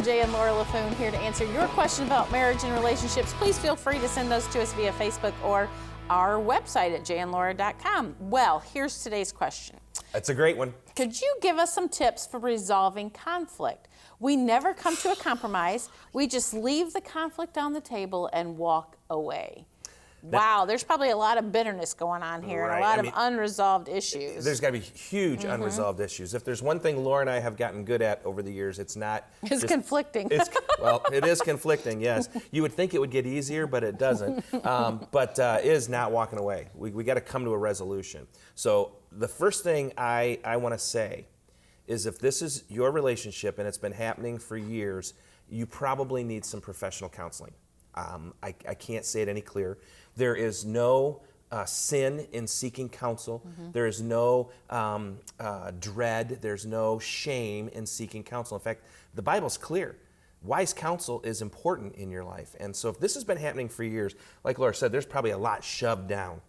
Jay and Laura Laffoon here to answer your question about marriage and relationships. Please feel free to send those to us via Facebook or our website at jayandlaura.com. Well, here's today's question. That's a great one. Could you give us some tips for resolving conflict? We never come to a compromise. We just leave the conflict on the table and walk away. Wow, there's probably a lot of bitterness going on here and a lot of unresolved issues. There's got to be huge unresolved issues. If there's one thing Laura and I have gotten good at over the years, it's not... It's conflicting. Well, it is conflicting, yes. You would think it would get easier, but it doesn't. But it is not walking away. We got to come to a resolution. So the first thing I want to say is if this is your relationship and it's been happening for years, you probably need some professional counseling. I can't say it any clearer. There is no sin in seeking counsel. There is no dread. There's no shame in seeking counsel. In fact, the Bible's clear. Wise counsel is important in your life. And so if this has been happening for years, like Laura said, there's probably a lot shoved down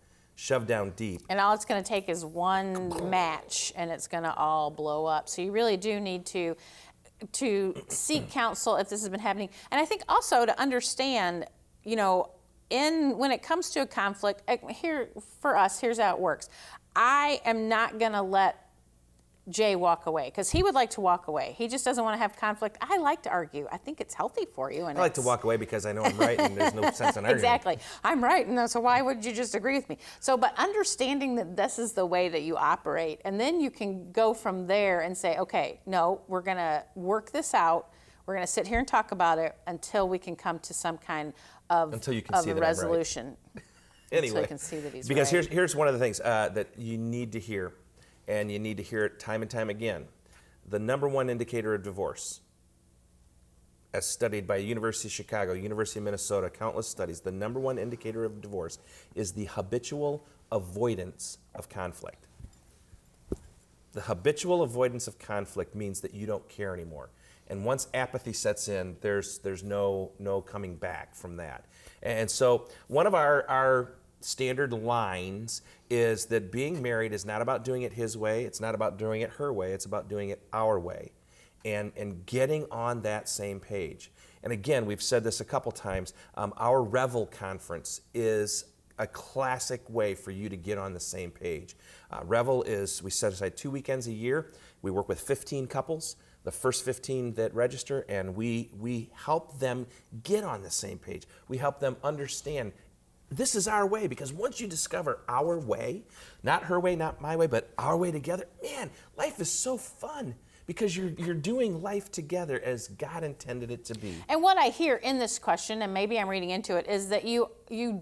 deep. And all it's going to take is one match and it's going to all blow up. So you really do need to seek counsel if this has been happening. And I think also to understand, when it comes to a conflict, for us, here's how it works. I am not going to let Jay walk away because he would like to walk away. He just doesn't want to have conflict. I like to argue. I think it's healthy for you. And I like to walk away because I know I'm right and there's no sense in arguing. Exactly. I'm right, and so why would you just agree with me? So, but understanding that this is the way that you operate, and then you can go from there and say, okay, no, we're going to work this out. We're going to sit here and talk about it until we can come to some kind of a resolution. Anyway, until you can see that he's because right. here's one of the things that you need to hear, and you need to hear it time and time again. The number one indicator of divorce, as studied by University of Chicago, University of Minnesota, countless studies, the number one indicator of divorce is the habitual avoidance of conflict. The habitual avoidance of conflict means that you don't care anymore. And once apathy sets in, there's no coming back from that. And so one of our standard lines is that being married is not about doing it his way, it's not about doing it her way, it's about doing it our way. And getting on that same page. And again, we've said this a couple times, our Revel conference is a classic way for you to get on the same page. Revel is, we set aside 2 weekends a year. We work with 15 couples, the first 15 that register, and we help them get on the same page. We help them understand this is our way, because once you discover our way, not her way, not my way, but our way together, man, life is so fun. Because you're doing life together as God intended it to be. And what I hear in this question, and maybe I'm reading into it, is that you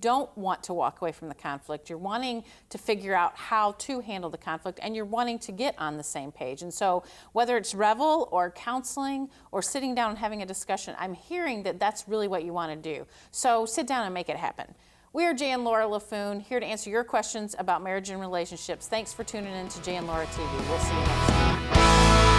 don't want to walk away from the conflict. You're wanting to figure out how to handle the conflict, and you're wanting to get on the same page. And so whether it's Revel or counseling or sitting down and having a discussion, I'm hearing that that's really what you want to do. So sit down and make it happen. We are Jay and Laura Laffoon, here to answer your questions about marriage and relationships. Thanks for tuning in to Jay and Laura TV. We'll see you next time.